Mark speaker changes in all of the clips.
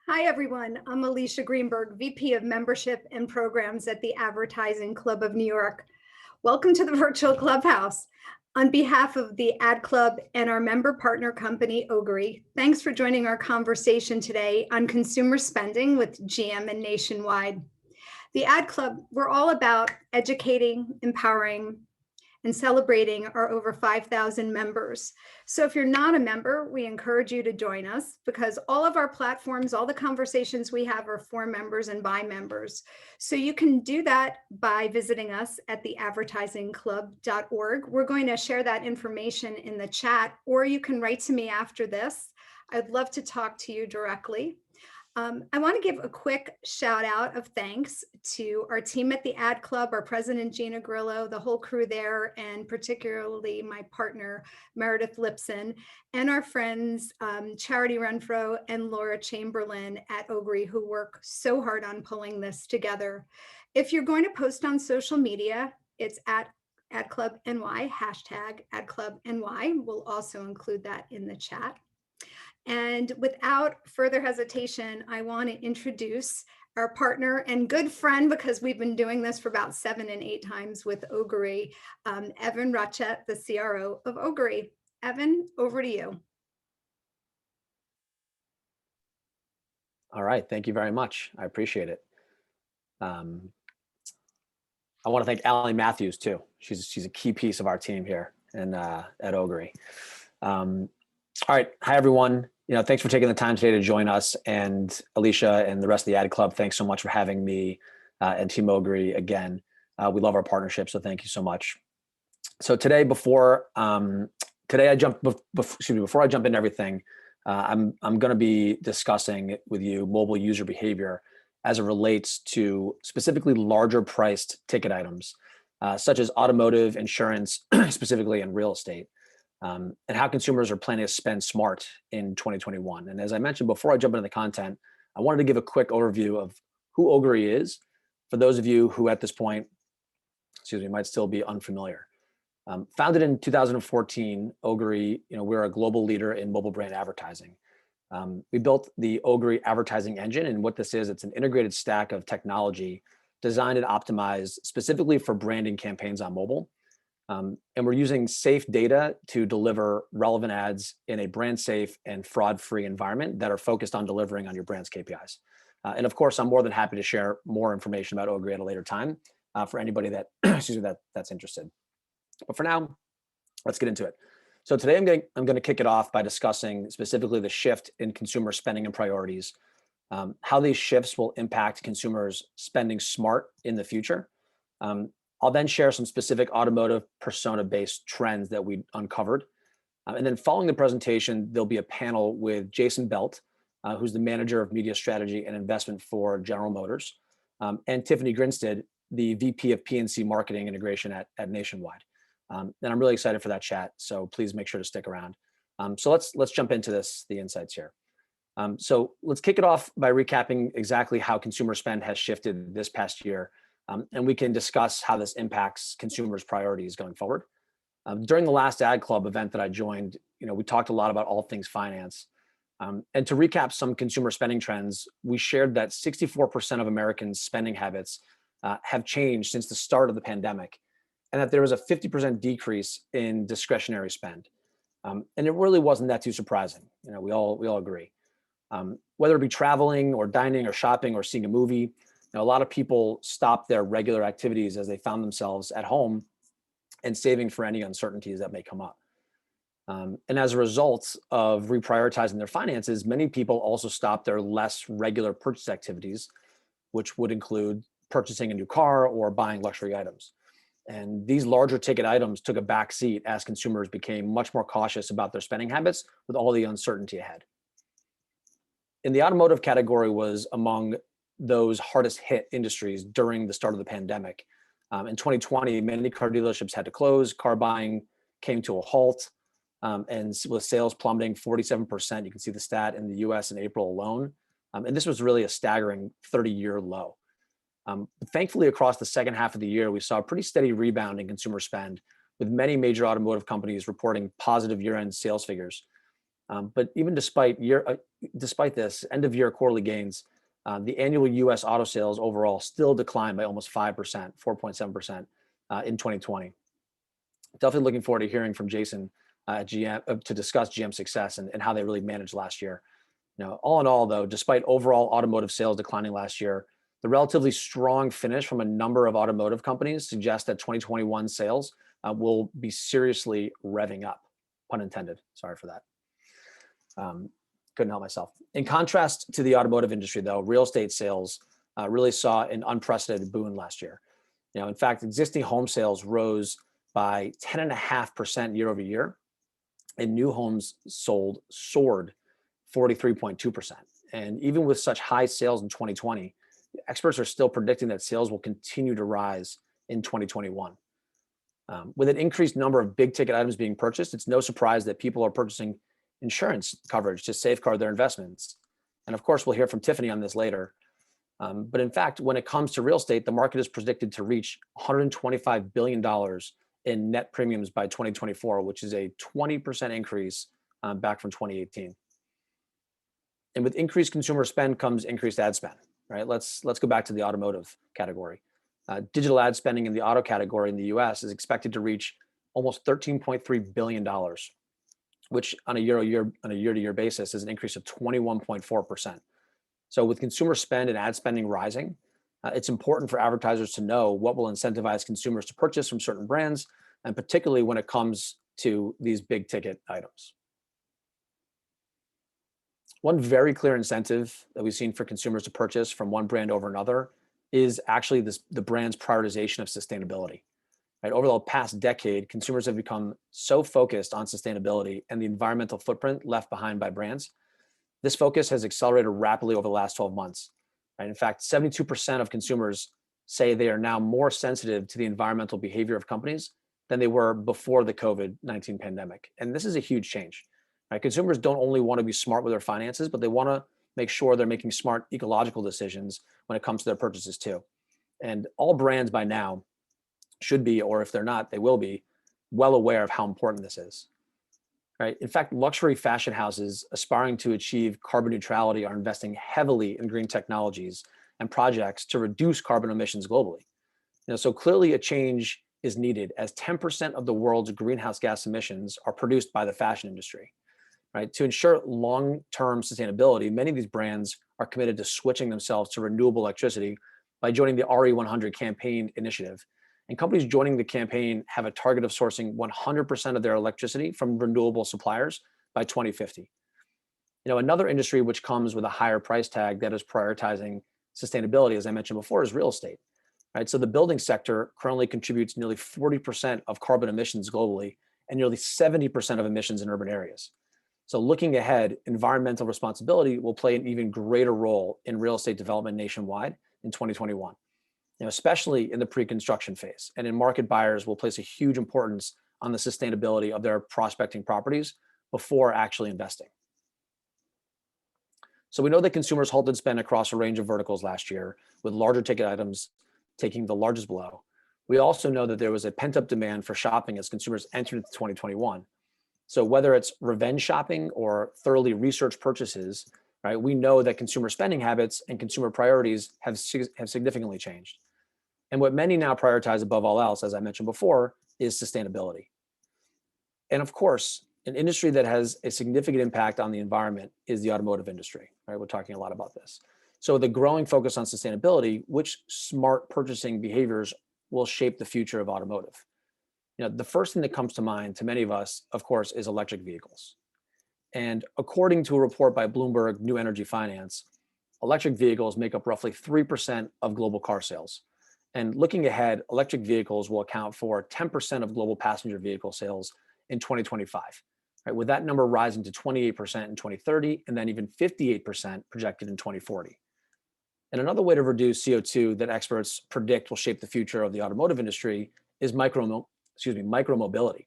Speaker 1: Hi, everyone. I'm Alicia Greenberg, VP of Membership and Programs at the Advertising Club of New York. Welcome to the virtual Clubhouse. On behalf of the Ad Club and our member partner company, Ogury, thanks for joining our conversation today on consumer spending with GM and Nationwide. The Ad Club, we're all about educating, empowering, and celebrating our over 5,000 members. So if you're not a member, we encourage you to join us because all of our platforms, all the conversations we have are for members and by members. So you can do that by visiting us at theadvertisingclub.org. We're going to share that information in the chat, or you can write to me after this. I'd love to talk to you directly. I want to give a quick shout out of thanks to our team at the Ad Club, our president, Gina Grillo, the whole crew there, and particularly my partner, Meredith Lipson, and our friends, Charity Renfro and Laura Chamberlain at Oguri, who work so hard on pulling this together. If you're going to post on social media, it's at AdClubNY, hashtag AdClubNY. We'll also include that in the chat. And without further hesitation, I want to introduce our partner and good friend, because we've been doing this for about 7 and 8 times with Ogury, Evan Rutchik, the CRO of Ogury. Evan, over to you.
Speaker 2: All right, thank you very much. I appreciate it. I want to thank Allie Matthews too. She's a key piece of our team here and at Ogury. All right, hi everyone. Thanks for taking the time today to join us, and Alicia and the rest of the Ad Club. Thanks so much for having me and Team Oguri again. We love our partnership, so thank you so much. So today, before I jump into everything, I'm going to be discussing with you mobile user behavior as it relates to specifically larger priced ticket items, such as automotive, insurance, specifically in real estate. And how consumers are planning to spend smart in 2021. And as I mentioned, before I jump into the content, I wanted to give a quick overview of who Ogury is for those of you who at this point, might still be unfamiliar. Founded in 2014, Ogury, we're a global leader in mobile brand advertising. We built the Ogury advertising engine, and what this is, it's an integrated stack of technology designed and optimized specifically for branding campaigns on mobile. And we're using safe data to deliver relevant ads in a brand safe and fraud-free environment that are focused on delivering on your brand's KPIs. And of course, I'm more than happy to share more information about Ogury at a later time for anybody that, that's interested. But for now, let's get into it. So today I'm going to kick it off by discussing specifically the shift in consumer spending and priorities, how these shifts will impact consumers spending smart in the future. I'll then share some specific automotive persona-based trends that we uncovered. And then following the presentation, there'll be a panel with Jason Belt, who's the manager of media strategy and investment for General Motors, and Tiffany Grinstead, the VP of PNC marketing integration at Nationwide. And I'm really excited for that chat, so please make sure to stick around. So let's jump into the insights here. So let's kick it off by recapping exactly how consumer spend has shifted this past year. And we can discuss how this impacts consumers' priorities going forward. During the last Ad Club event that I joined, we talked a lot about all things finance. And to recap some consumer spending trends, we shared that 64% of Americans' spending habits have changed since the start of the pandemic, and that there was a 50% decrease in discretionary spend. And it really wasn't that too surprising. We all agree. Whether it be traveling or dining or shopping or seeing a movie, a lot of people stopped their regular activities as they found themselves at home and saving for any uncertainties that may come up. And as a result of reprioritizing their finances, many people also stopped their less regular purchase activities, which would include purchasing a new car or buying luxury items. And these larger ticket items took a back seat as consumers became much more cautious about their spending habits with all the uncertainty ahead. In the automotive category was among those hardest hit industries during the start of the pandemic. In 2020, many car dealerships had to close, car buying came to a halt, and with sales plummeting 47%, you can see the stat in the US in April alone. And this was really a staggering 30-year low. But thankfully, across the second half of the year, we saw a pretty steady rebound in consumer spend, with many major automotive companies reporting positive year-end sales figures. But even despite this end of year quarterly gains, the annual U.S. auto sales overall still declined by almost 5%, 4.7% in 2020. Definitely looking forward to hearing from Jason at GM to discuss GM's success and how they really managed last year. All in all, though, despite overall automotive sales declining last year, the relatively strong finish from a number of automotive companies suggests that 2021 sales will be seriously revving up, pun intended. Sorry for that. Couldn't help myself. In contrast to the automotive industry, though, real estate sales really saw an unprecedented boom last year. In fact, existing home sales rose by 10.5% year over year, and new homes sold soared 43.2%. And even with such high sales in 2020, experts are still predicting that sales will continue to rise in 2021. With an increased number of big ticket items being purchased, it's no surprise that people are purchasing insurance coverage to safeguard their investments. And of course, we'll hear from Tiffany on this later. But in fact, when it comes to real estate, the market is predicted to reach $125 billion in net premiums by 2024, which is a 20% increase back from 2018. And with increased consumer spend comes increased ad spend, right? Let's go back to the automotive category. Digital ad spending in the auto category in the US is expected to reach almost $13.3 billion, which on a year-to-year basis is an increase of 21.4%. So with consumer spend and ad spending rising, it's important for advertisers to know what will incentivize consumers to purchase from certain brands, and particularly when it comes to these big ticket items. One very clear incentive that we've seen for consumers to purchase from one brand over another is actually the brand's prioritization of sustainability. Right? Over the past decade, consumers have become so focused on sustainability and the environmental footprint left behind by brands. This focus has accelerated rapidly over the last 12 months. Right? In fact, 72% of consumers say they are now more sensitive to the environmental behavior of companies than they were before the COVID-19 pandemic. And this is a huge change. Right? Consumers don't only want to be smart with their finances, but they want to make sure they're making smart ecological decisions when it comes to their purchases too. And all brands by now should be, or if they're not, they will be, well aware of how important this is. Right? In fact, luxury fashion houses aspiring to achieve carbon neutrality are investing heavily in green technologies and projects to reduce carbon emissions globally. So clearly a change is needed, as 10% of the world's greenhouse gas emissions are produced by the fashion industry. Right? To ensure long-term sustainability, many of these brands are committed to switching themselves to renewable electricity by joining the RE100 campaign initiative. And companies joining the campaign have a target of sourcing 100% of their electricity from renewable suppliers by 2050. Another industry which comes with a higher price tag that is prioritizing sustainability, as I mentioned before, is real estate. Right? So the building sector currently contributes nearly 40% of carbon emissions globally and nearly 70% of emissions in urban areas. So looking ahead, environmental responsibility will play an even greater role in real estate development nationwide in 2021, especially in the pre-construction phase. And in market buyers will place a huge importance on the sustainability of their prospecting properties before actually investing. So we know that consumers halted spend across a range of verticals last year, with larger ticket items taking the largest blow. We also know that there was a pent-up demand for shopping as consumers entered into 2021. So whether it's revenge shopping or thoroughly researched purchases, right, we know that consumer spending habits and consumer priorities have significantly changed. And what many now prioritize above all else, as I mentioned before, is sustainability. And of course, an industry that has a significant impact on the environment is the automotive industry, right? We're talking a lot about this. So the growing focus on sustainability, which smart purchasing behaviors will shape the future of automotive? The first thing that comes to mind to many of us, of course, is electric vehicles. And according to a report by Bloomberg New Energy Finance, electric vehicles make up roughly 3% of global car sales. And looking ahead, electric vehicles will account for 10% of global passenger vehicle sales in 2025, right? With that number rising to 28% in 2030, and then even 58% projected in 2040. And another way to reduce CO2 that experts predict will shape the future of the automotive industry is micromobility,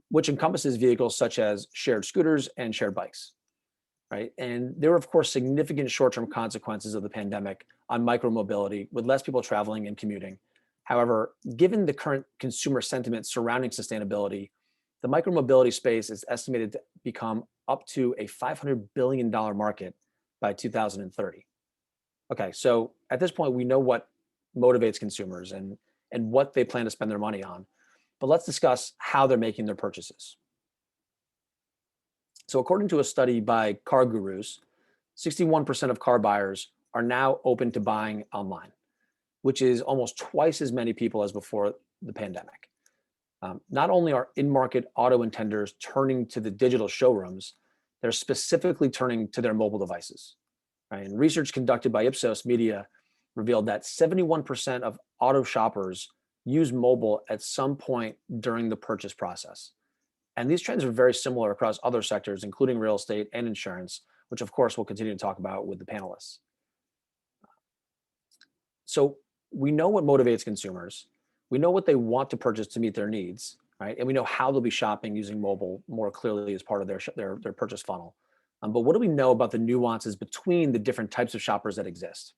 Speaker 2: which encompasses vehicles such as shared scooters and shared bikes, right? And there were, of course, significant short-term consequences of the pandemic on micromobility, with less people traveling and commuting. However, given the current consumer sentiment surrounding sustainability, the micromobility space is estimated to become up to a $500 billion market by 2030. Okay, so at this point, we know what motivates consumers and what they plan to spend their money on. But let's discuss how they're making their purchases. So according to a study by Car Gurus, 61% of car buyers are now open to buying online, which is almost twice as many people as before the pandemic. Not only are in-market auto intenders turning to the digital showrooms, they're specifically turning to their mobile devices. Right? And research conducted by Ipsos Media revealed that 71% of auto shoppers use mobile at some point during the purchase process. And these trends are very similar across other sectors, including real estate and insurance, which of course we'll continue to talk about with the panelists. So we know what motivates consumers. We know what they want to purchase to meet their needs, right? And we know how they'll be shopping using mobile more clearly as part of their purchase funnel. But what do we know about the nuances between the different types of shoppers that exist,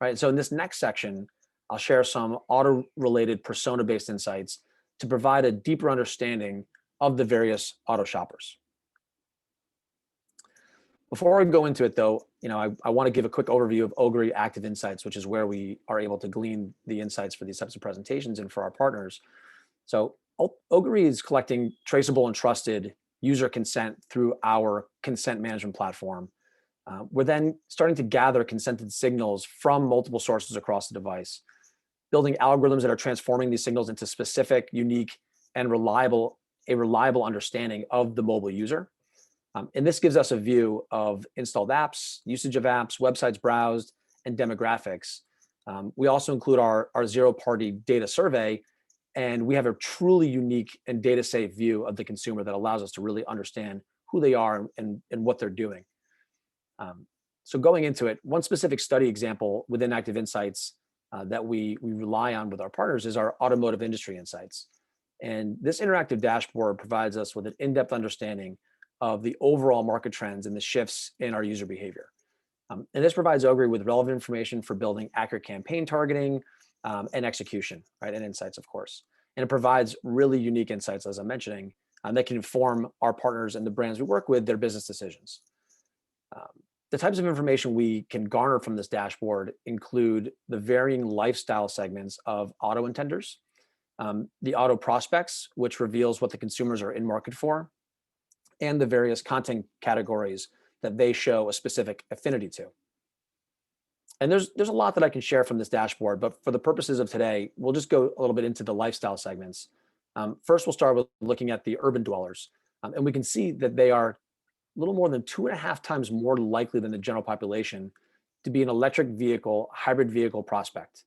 Speaker 2: right? So in this next section, I'll share some auto-related persona-based insights to provide a deeper understanding of the various auto shoppers. Before I go into it though, I want to give a quick overview of Ogury Active Insights, which is where we are able to glean the insights for these types of presentations and for our partners. So Ogury is collecting traceable and trusted user consent through our consent management platform. We're then starting to gather consented signals from multiple sources across the device, building algorithms that are transforming these signals into specific, unique, and reliable understanding of the mobile user. And this gives us a view of installed apps, usage of apps, websites browsed, and demographics. We also include our zero-party data survey, and we have a truly unique and data-safe view of the consumer that allows us to really understand who they are and what they're doing. So going into it, one specific study example within Active Insights that we rely on with our partners is our automotive industry insights. And this interactive dashboard provides us with an in-depth understanding of the overall market trends and the shifts in our user behavior. And this provides Oguri with relevant information for building accurate campaign targeting and execution, right? And insights, of course. And it provides really unique insights, as I'm mentioning, that can inform our partners and the brands we work with their business decisions. The types of information we can garner from this dashboard include the varying lifestyle segments of auto intenders, the auto prospects, which reveals what the consumers are in market for, and the various content categories that they show a specific affinity to. And there's a lot that I can share from this dashboard, but for the purposes of today, we'll just go a little bit into the lifestyle segments. First, we'll start with looking at the urban dwellers. And we can see that they are a little more than 2.5 times more likely than the general population to be an electric vehicle, hybrid vehicle prospect.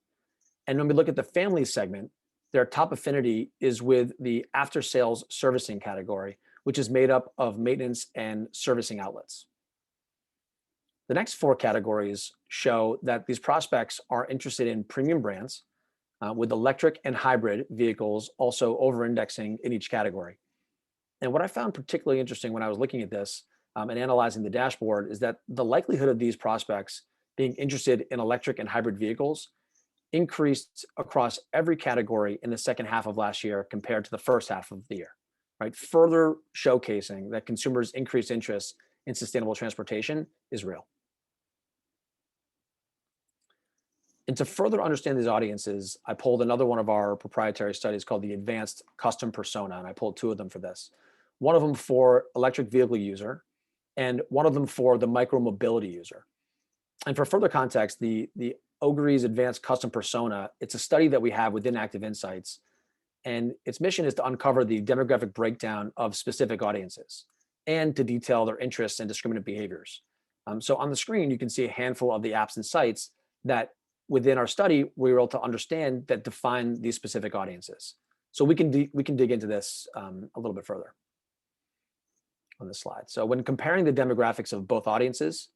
Speaker 2: And when we look at the family segment, their top affinity is with the after sales servicing category, which is made up of maintenance and servicing outlets. The next 4 categories show that these prospects are interested in premium brands, with electric and hybrid vehicles also over-indexing in each category. And what I found particularly interesting when I was looking at this and analyzing the dashboard is that the likelihood of these prospects being interested in electric and hybrid vehicles increased across every category in the second half of last year compared to the first half of the year, right? Further showcasing that consumers' increased interest in sustainable transportation is real. And to further understand these audiences, I pulled another one of our proprietary studies called the Advanced Custom Persona, and I pulled 2 of them for this. One of them for electric vehicle user, and one of them for the micromobility user. And for further context, the Ogury's Advanced Custom Persona, it's a study that we have within Active Insights, and its mission is to uncover the demographic breakdown of specific audiences and to detail their interests and discriminant behaviors. So on the screen, you can see a handful of the apps and sites that within our study, we were able to understand that define these specific audiences. So we can dig into this a little bit further on this slide. So when comparing the demographics of both audiences,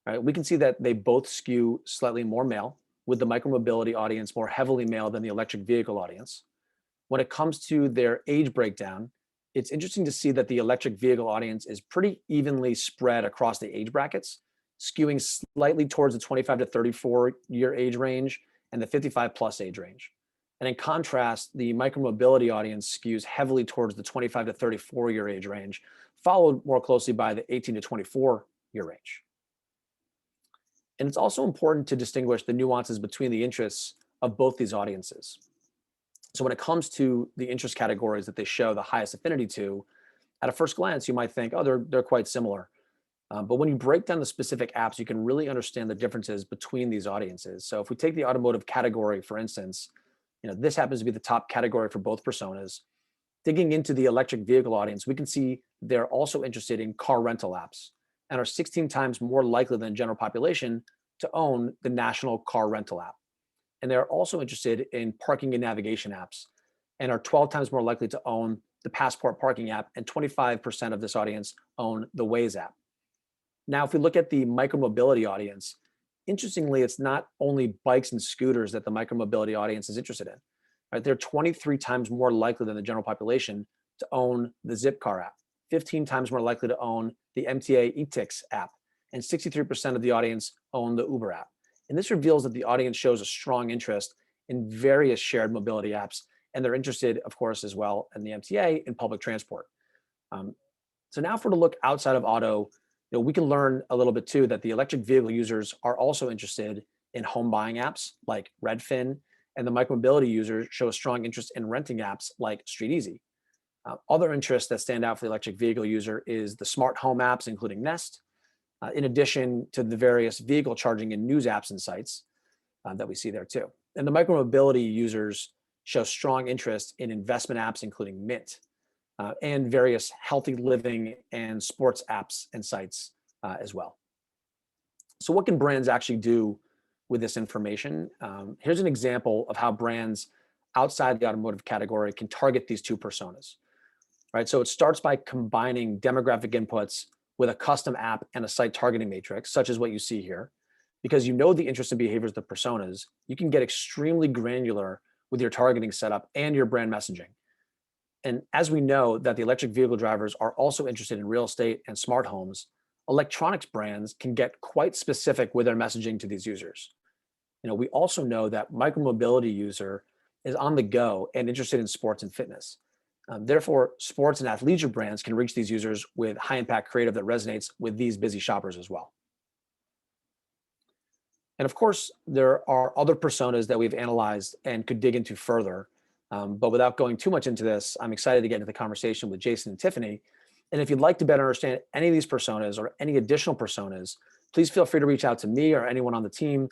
Speaker 2: right, we can see that they both skew slightly more male, with the micromobility audience more heavily male than the electric vehicle audience. When it comes to their age breakdown, it's interesting to see that the electric vehicle audience is pretty evenly spread across the age brackets, skewing slightly towards the 25 to 34 year age range and the 55 plus age range. And in contrast, the micromobility audience skews heavily towards the 25 to 34 year age range, followed more closely by the 18 to 24 year range. And it's also important to distinguish the nuances between the interests of both these audiences. So when it comes to the interest categories that they show the highest affinity to, at a first glance, you might think, oh, they're quite similar. But when you break down the specific apps, you can really understand the differences between these audiences. So if we take the automotive category, for instance, this happens to be the top category for both personas. Digging into the electric vehicle audience, we can see they're also interested in car rental apps and are 16 times more likely than the general population to own the national car rental app. And they're also interested in parking and navigation apps and are 12 times more likely to own the Passport parking app, and 25% of this audience own the Waze app. Now, if we look at the micromobility audience, interestingly, it's not only bikes and scooters that the micromobility audience is interested in. Right? They're 23 times more likely than the general population to own the Zipcar app, 15 times more likely to own the MTA eTix app, and 63% of the audience own the Uber app. And this reveals that the audience shows a strong interest in various shared mobility apps, and they're interested, of course, as well in the MTA and public transport. So now if we're to look outside of auto, we can learn a little bit too that the electric vehicle users are also interested in home buying apps like Redfin, and the micromobility users show a strong interest in renting apps like StreetEasy. Other interests that stand out for the electric vehicle user is the smart home apps, including Nest, in addition to the various vehicle charging and news apps and sites that we see there too. And the micromobility users show strong interest in investment apps, including Mint, and various healthy living and sports apps and sites as well. So what can brands actually do with this information? Here's an example of how brands outside the automotive category can target these two personas. Right? So it starts by combining demographic inputs with a custom app and a site targeting matrix, such as what you see here. Because you know the interests and behaviors of the personas, you can get extremely granular with your targeting setup and your brand messaging. And as we know that the electric vehicle drivers are also interested in real estate and smart homes, electronics brands can get quite specific with their messaging to these users. We also know that micromobility user is on the go and interested in sports and fitness. Therefore, sports and athleisure brands can reach these users with high impact creative that resonates with these busy shoppers as well. And of course, there are other personas that we've analyzed and could dig into further. But without going too much into this, I'm excited to get into the conversation with Jason and Tiffany. And if you'd like to better understand any of these personas or any additional personas, please feel free to reach out to me or anyone on the team,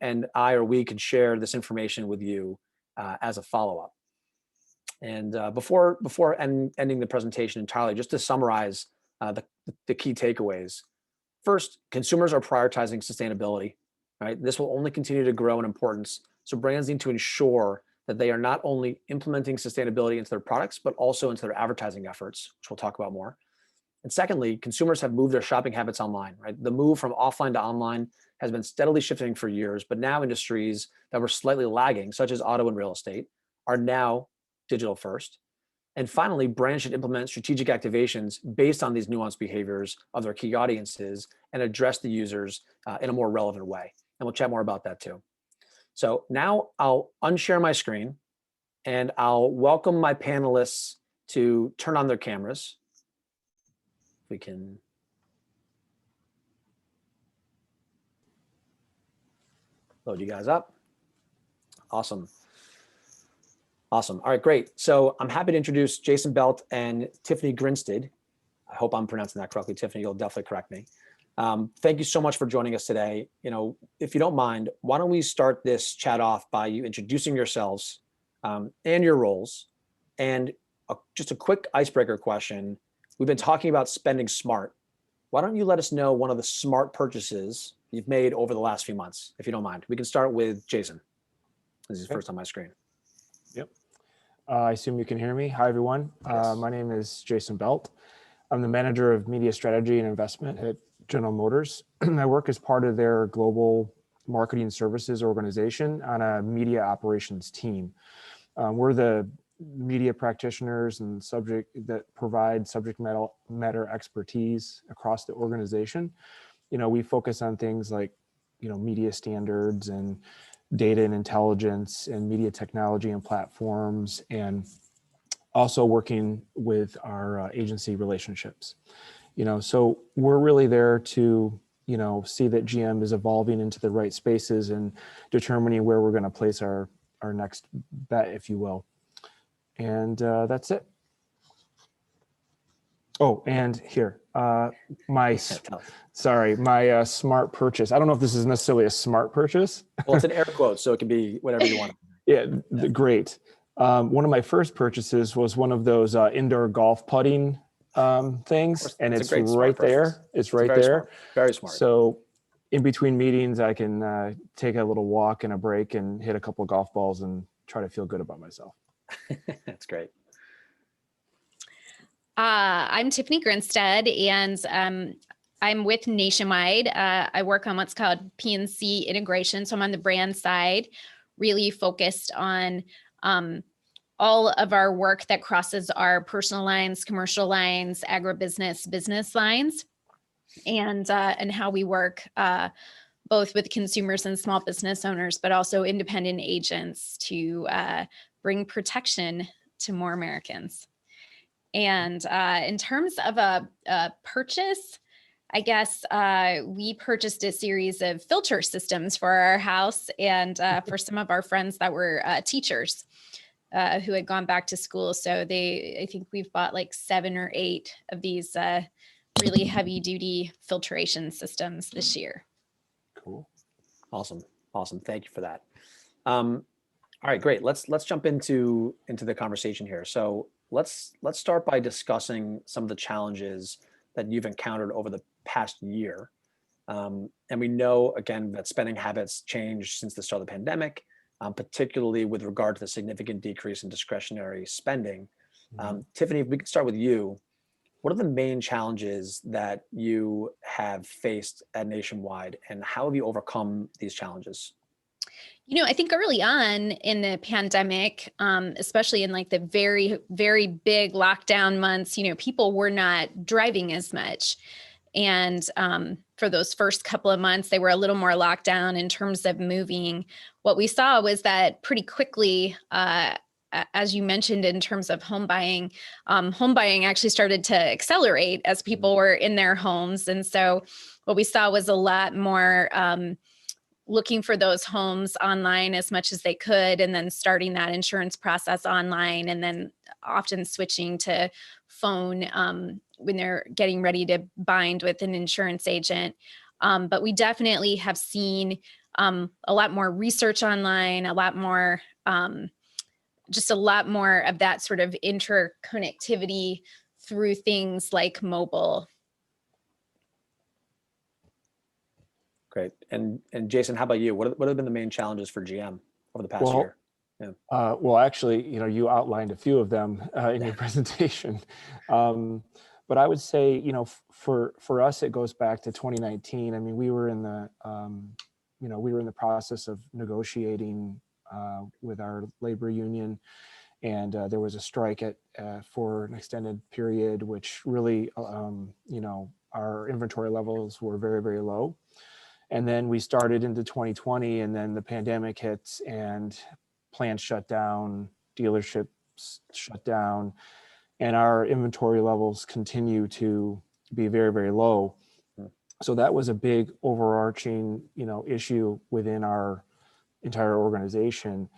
Speaker 2: and I or we can share this information with you as a follow-up. And before ending the presentation entirely, just to summarize the key takeaways. First, consumers are prioritizing sustainability. Right? This will only continue to grow in importance. So brands need to ensure that they are not only implementing sustainability into their products, but also into their advertising efforts, which we'll talk about more. And secondly, consumers have moved their shopping habits online, right? The move from offline to online has been steadily shifting for years, but now industries that were slightly lagging, such as auto and real estate, are now digital first. And finally, brands should implement strategic activations based on these nuanced behaviors of their key audiences and address the users in a more relevant way. And we'll chat more about that too. So now I'll unshare my screen and I'll welcome my panelists to turn on their cameras. We can load you guys up. Awesome. Awesome. All right, great. So I'm happy to introduce Jason Belt and Tiffany Grinstead. I hope I'm pronouncing that correctly. Tiffany, you'll definitely correct me. Thank you so much for joining us today. If you don't mind, why don't we start this chat off by you introducing yourselves and your roles, and just a quick icebreaker question. We've been talking about spending smart. Why don't you let us know one of the smart purchases you've made over the last few months, if you don't mind. We can start with Jason. This is first on my screen.
Speaker 3: Yep. I assume you can hear me. Hi, everyone.
Speaker 2: Yes.
Speaker 3: My name is Jason Belt. I'm the manager of media strategy and investment at General Motors. I work as part of their global marketing services organization on a media operations team. We're the media practitioners and that provide subject matter expertise across the organization. We focus on things like, media standards and data and intelligence and media technology and platforms, and also working with our agency relationships. So we're really there to, see that GM is evolving into the right spaces and determining where we're going to place our next bet, if you will. And that's it. Oh, and here, my smart purchase. I don't know if this is necessarily a smart purchase.
Speaker 2: Well, it's an air quote, so it can be whatever you want.
Speaker 3: Yeah, great. One of my first purchases was one of those indoor golf putting things, and it's right there. It's right there.
Speaker 2: Very smart.
Speaker 3: So in between meetings, I can take a little walk and a break and hit a couple of golf balls and try to feel good about myself.
Speaker 2: That's great.
Speaker 4: I'm Tiffany Grinstead, and I'm with Nationwide. I work on what's called P&C integration. So I'm on the brand side, really focused on all of our work that crosses our personal lines, commercial lines, agribusiness, business lines, and how we work both with consumers and small business owners, but also independent agents to bring protection to more Americans. And in terms of a purchase, I guess we purchased a series of filter systems for our house and for some of our friends that were teachers who had gone back to school. So I think we've bought like 7 or 8 of these really heavy duty filtration systems this year.
Speaker 2: Cool. Awesome. Thank you for that. All right, great. Let's jump into the conversation here. So let's start by discussing some of the challenges that you've encountered over the past year. And we know, again, that spending habits changed since the start of the pandemic, particularly with regard to the significant decrease in discretionary spending. Tiffany, if we could start with you, what are the main challenges that you have faced at Nationwide, and how have you overcome these challenges?
Speaker 4: I think early on in the pandemic, especially in like the very, very big lockdown months, people were not driving as much. And for those first couple of months, they were a little more locked down in terms of moving. What we saw was that pretty quickly, as you mentioned, in terms of home buying actually started to accelerate as people were in their homes. And so what we saw was a lot more looking for those homes online as much as they could, and then starting that insurance process online, and then often switching to phone when they're getting ready to bind with an insurance agent. But we definitely have seen a lot more research online, a lot more of that sort of interconnectivity through things like mobile.
Speaker 2: Great. And Jason, how about you? What have been the main challenges for GM over the past year? Yeah.
Speaker 3: Well, actually, you outlined a few of them in your presentation. But I would say, for us, it goes back to 2019. I mean, we were in the process of negotiating with our labor union, and there was a strike for an extended period, which really, our inventory levels were very, very low. And then we started into 2020, and then the pandemic hits, and plants shut down, dealerships shut down, and our inventory levels continue to be very, very low. So that was a big overarching, issue within our entire organization.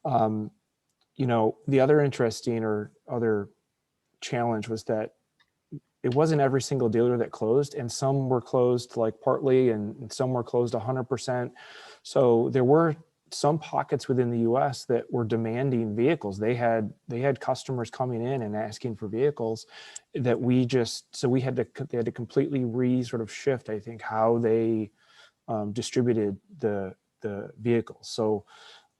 Speaker 3: The other interesting or other challenge was that it wasn't every single dealer that closed, and some were closed like partly, and some were closed 100%. So there were some pockets within the U.S. that were demanding vehicles. They had customers coming in and asking for vehicles that they had to completely sort of shift, I think, how they distributed the vehicles. So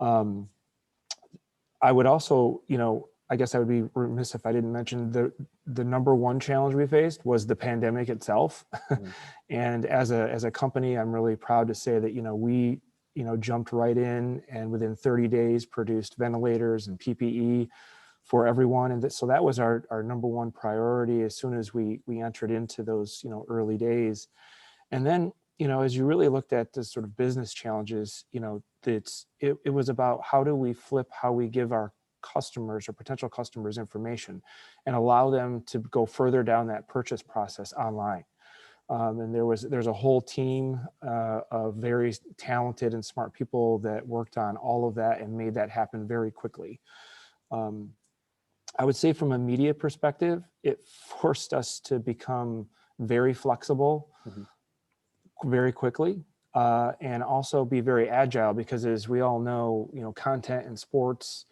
Speaker 3: I would also, I guess I would be remiss if I didn't mention the number one challenge we faced was the pandemic itself. And as a company, I'm really proud to say that, we, jumped right in, and within 30 days produced ventilators and PPE for everyone. And so that was our number one priority as soon as we entered into those, early days. And then as you really looked at the sort of business challenges, it was about how do we flip how we give our customers or potential customers information and allow them to go further down that purchase process online. And there's a whole team of very talented and smart people that worked on all of that and made that happen very quickly. I would say from a media perspective, it forced us to become very flexible very quickly, and also be very agile, because as we all know, content in sports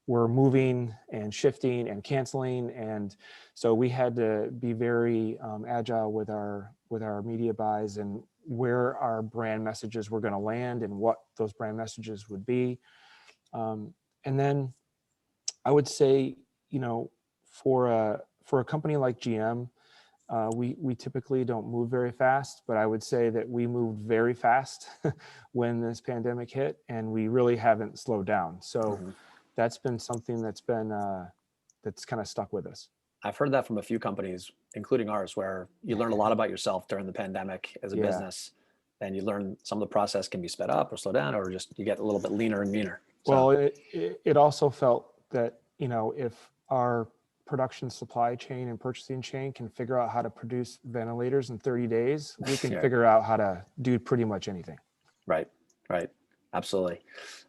Speaker 3: were moving and shifting and canceling. And so we had to be very agile with our media buys and where our brand messages were going to land and what those brand messages would be. And then I would say, for a company like GM, we typically don't move very fast, but I would say that we moved very fast when this pandemic hit, and we really haven't slowed down. So that's been something that's kind of stuck with us.
Speaker 2: I've heard that from a few companies, including ours, where you learn a lot about yourself during the pandemic as a business, and you learn some of the process can be sped up or slow down, or just you get a little bit leaner and meaner. So.
Speaker 3: Well, it also felt that, if our production supply chain and purchasing chain can figure out how to produce ventilators in 30 days, we can figure out how to do pretty much anything.
Speaker 2: Right. Absolutely.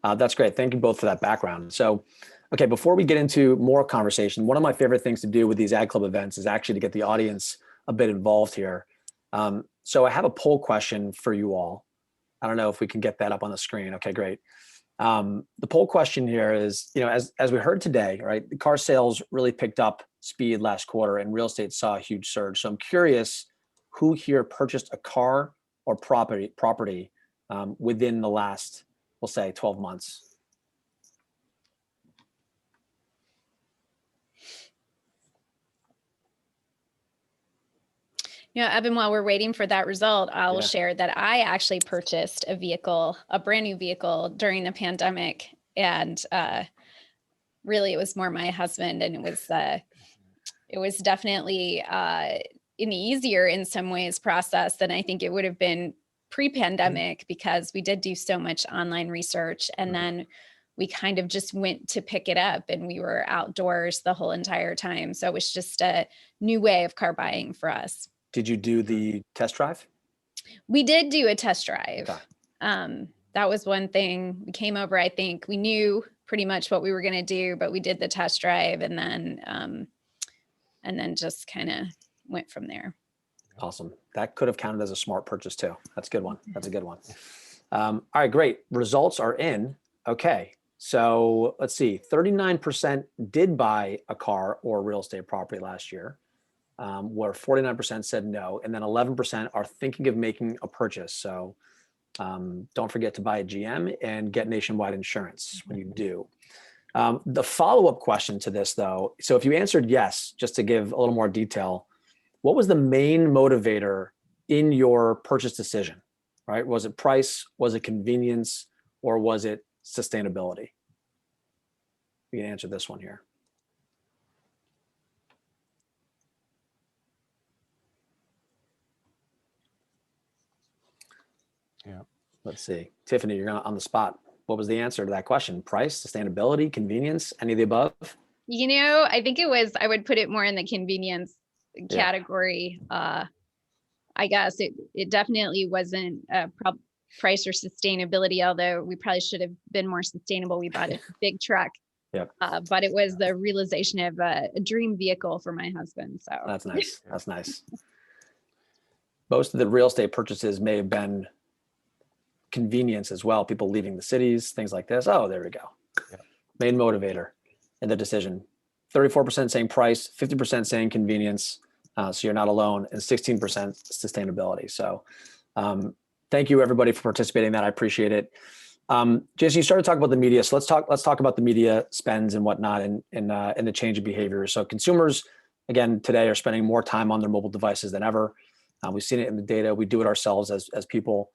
Speaker 2: That's great. Thank you both for that background. So, okay, before we get into more conversation, one of my favorite things to do with these Ad Club events is actually to get the audience a bit involved here. So I have a poll question for you all. I don't know if we can get that up on the screen. Okay, great. The poll question here is, as we heard today, right, the car sales really picked up speed last quarter and real estate saw a huge surge. So I'm curious who here purchased a car or property within the last, we'll say, 12 months.
Speaker 4: Evan, while we're waiting for that result, I will share that I actually purchased a brand new vehicle during the pandemic. And really, it was more my husband, and it was definitely an easier, in some ways, process than I think it would have been pre-pandemic, because we did do so much online research, and then we kind of just went to pick it up, and we were outdoors the whole entire time. So it was just a new way of car buying for us.
Speaker 2: Did you do the test drive?
Speaker 4: We did do a test drive.
Speaker 2: Okay.
Speaker 4: That was one thing. We came over, I think we knew pretty much what we were going to do, but we did the test drive, and then just kind of went from there.
Speaker 2: Awesome. That could have counted as a smart purchase too. That's a good one. That's a good one. All right, great. Results are in. Okay. So let's see. 39% did buy a car or real estate property last year, where 49% said no. And then 11% are thinking of making a purchase. So don't forget to buy a GM and get nationwide insurance when you do. The follow-up question to this, though, so if you answered yes, just to give a little more detail, what was the main motivator in your purchase decision, right? Was it price, was it convenience, or was it sustainability? You can answer this one here.
Speaker 3: Yeah.
Speaker 2: Let's see. Tiffany, you're on the spot. What was the answer to that question? Price, sustainability, convenience, any of the above?
Speaker 4: I think I would put it more in the convenience category. I guess it definitely wasn't price or sustainability, although we probably should have been more sustainable. We bought a big truck.
Speaker 2: Yep.
Speaker 4: But it was the realization of a dream vehicle for my husband. So
Speaker 2: that's nice. That's nice. Most of the real estate purchases may have been convenience as well. People leaving the cities, things like this. Oh, there we go. Yep. Main motivator in the decision. 34% saying price, 50% saying convenience. So you're not alone, and 16% sustainability. So thank you everybody for participating in that. I appreciate it. Jason, you started talking about the media. So let's talk about the media spends and whatnot and the change of behavior. So consumers, again, today are spending more time on their mobile devices than ever. We've seen it in the data. We do it ourselves as people.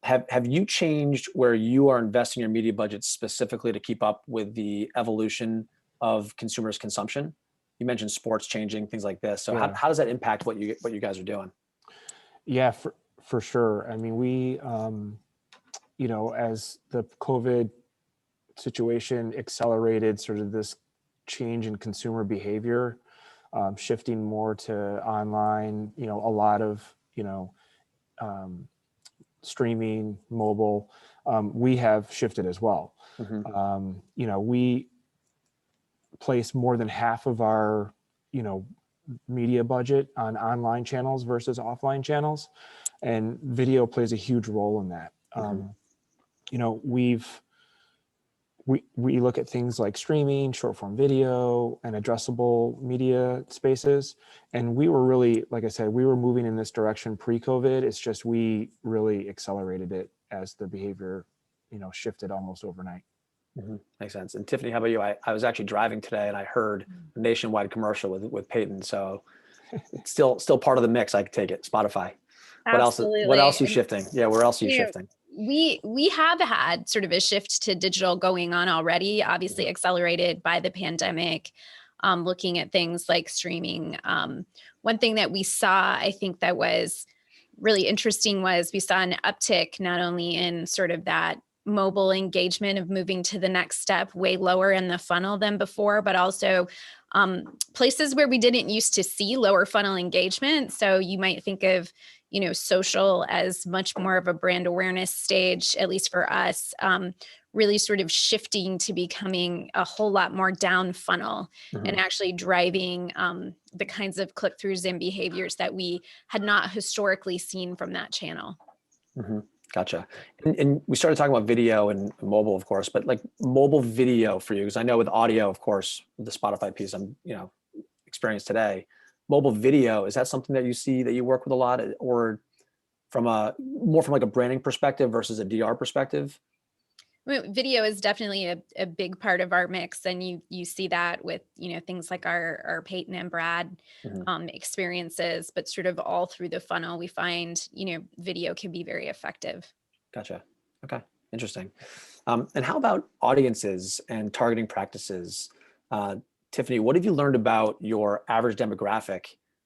Speaker 2: Have you changed where you are investing your media budgets specifically to keep up with the evolution of consumers' consumption? You mentioned sports changing, things like this. So how does that impact what you guys are doing?
Speaker 3: Yeah, for sure. I mean, we, as the COVID situation accelerated sort of this change in consumer behavior, shifting more to online, a lot of, streaming, mobile, we have shifted as well. We place more than half of our, media budget on online channels versus offline channels, and video plays a huge role in that. We look at things like streaming, short form video, and addressable media spaces. And we were really, like I said, we were moving in this direction pre-COVID. It's just we really accelerated it as the behavior, shifted almost overnight.
Speaker 2: Makes sense. And Tiffany, how about you? I was actually driving today and I heard a nationwide commercial with Peyton. So it's still part of the mix. I could take it. Spotify.
Speaker 4: Absolutely.
Speaker 2: What else are you shifting? Yeah. Where else are you shifting?
Speaker 4: We have had sort of a shift to digital going on already, obviously accelerated by the pandemic, looking at things like streaming. One thing that we saw, I think that was really interesting, was we saw an uptick not only in sort of that mobile engagement of moving to the next step way lower in the funnel than before, but also places where we didn't used to see lower funnel engagement. So you might think of, social as much more of a brand awareness stage, at least for us, really sort of shifting to becoming a whole lot more down funnel and actually driving the kinds of click-throughs and behaviors that we had not historically seen from that channel.
Speaker 2: Gotcha. And we started talking about video and mobile, of course, but like mobile video for you, because I know with audio, of course, the Spotify piece I'm, experienced today, mobile video, is that something that you see that you work with a lot, or from like a branding perspective versus a DR perspective?
Speaker 4: I mean, video is definitely a big part of our mix, and you see that with things like our Peyton and Brad experiences, but sort of all through the funnel, we find video can be very effective.
Speaker 2: Gotcha. Okay, interesting. And how about audiences and targeting practices? Tiffany, what have you learned about your average demographic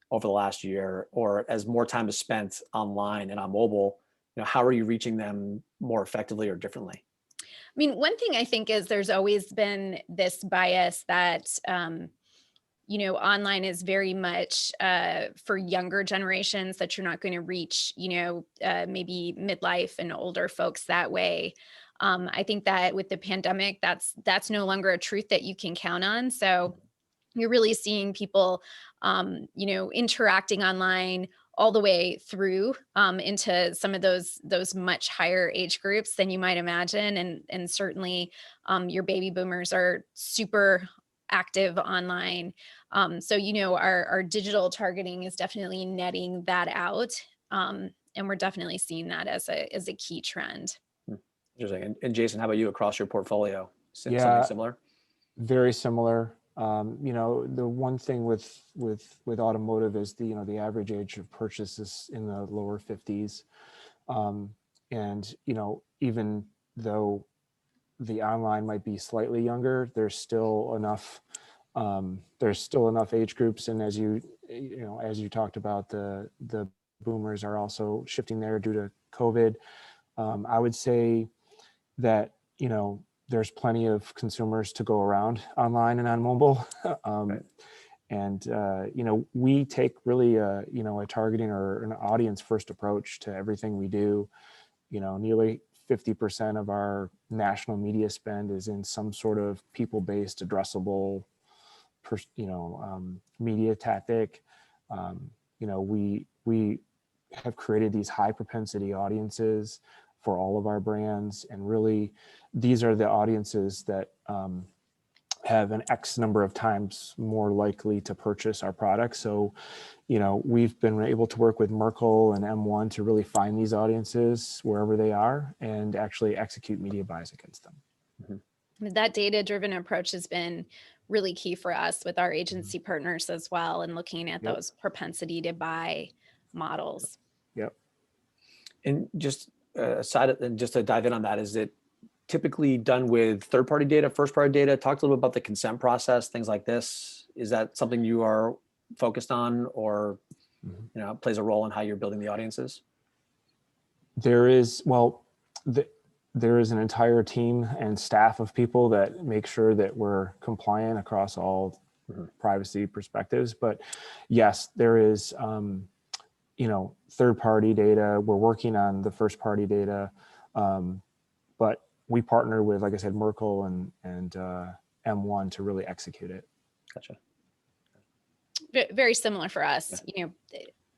Speaker 2: over the last year, or as more time is spent online and on mobile? How are you reaching them more effectively or differently?
Speaker 4: I mean, one thing I think is there's always been this bias that, online is very much for younger generations, that you're not going to reach, maybe midlife and older folks that way. I think that with the pandemic, that's no longer a truth that you can count on. So you're really seeing people, interacting online all the way through into some of those much higher age groups than you might imagine. And certainly your baby boomers are super active online. So, our digital targeting is definitely netting that out. And we're definitely seeing that as a key trend.
Speaker 2: Interesting. And Jason, how about you across your portfolio?
Speaker 3: Yeah,
Speaker 2: something similar?
Speaker 3: Very similar. The one thing with automotive is the average age of purchase is in the lower 50s. And, even though the online might be slightly younger, there's still enough age groups. And as you talked about, the boomers are also shifting there due to COVID. I would say that, there's plenty of consumers to go around online and on mobile.
Speaker 2: Right.
Speaker 3: And, we take really a targeting or an audience first approach to everything we do. Nearly 50% of our national media spend is in some sort of people-based addressable, media tactic. We have created these high propensity audiences for all of our brands. And really, these are the audiences that have an X number of times more likely to purchase our products. So, we've been able to work with Merkle and M1 to really find these audiences wherever they are and actually execute media buys against them.
Speaker 4: That data-driven approach has been really key for us with our agency partners as well, and looking at those propensity to buy models.
Speaker 3: Yep.
Speaker 2: And just just to dive in on that, is it typically done with third-party data, first-party data? Talk a little bit about the consent process, things like this. Is that something you are focused on, or plays a role in how you're building the audiences?
Speaker 3: There is, well, there is an entire team and staff of people that make sure that we're compliant across all privacy perspectives. But yes, there is, third-party data. We're working on the first-party data, but we partner with, like I said, Merkle and M1 to really execute it.
Speaker 2: Gotcha.
Speaker 4: Very similar for us.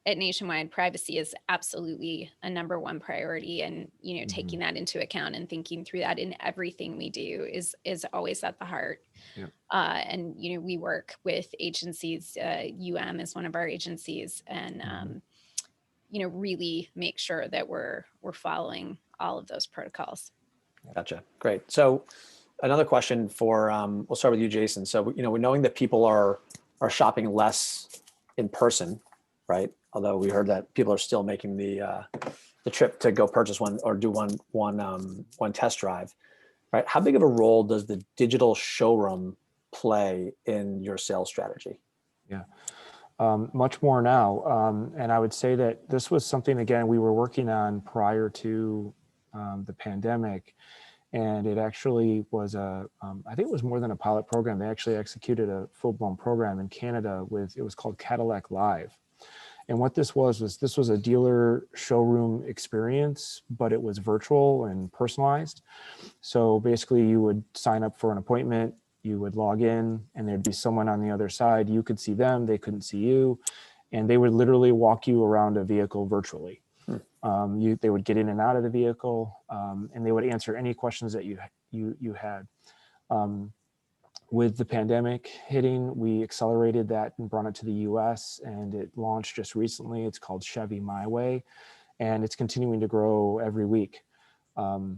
Speaker 4: At Nationwide, privacy is absolutely a #1 priority, and taking that into account and thinking through that in everything we do is always at the heart.
Speaker 3: Yeah.
Speaker 4: And we work with agencies. UM is one of our agencies, and really make sure that we're following all of those protocols.
Speaker 2: Gotcha. Great. So another question for we'll start with you, Jason. So we're knowing that people are shopping less in person, right? Although we heard that people are still making the trip to go purchase one or do one test drive, right? How big of a role does the digital showroom play in your sales strategy?
Speaker 3: Yeah, much more now. And I would say that this was something, again, we were working on prior to the pandemic. And it actually was I think it was more than a pilot program. They actually executed a full-blown program in Canada it was called Cadillac Live. And what this was a dealer showroom experience, but it was virtual and personalized. So basically you would sign up for an appointment, you would log in, and there'd be someone on the other side. You could see them, they couldn't see you, and they would literally walk you around a vehicle virtually. They would get in and out of the vehicle, and they would answer any questions that you had. With the pandemic hitting, we accelerated that and brought it to the US, and it launched just recently. It's called Chevy My Way, and it's continuing to grow every week. The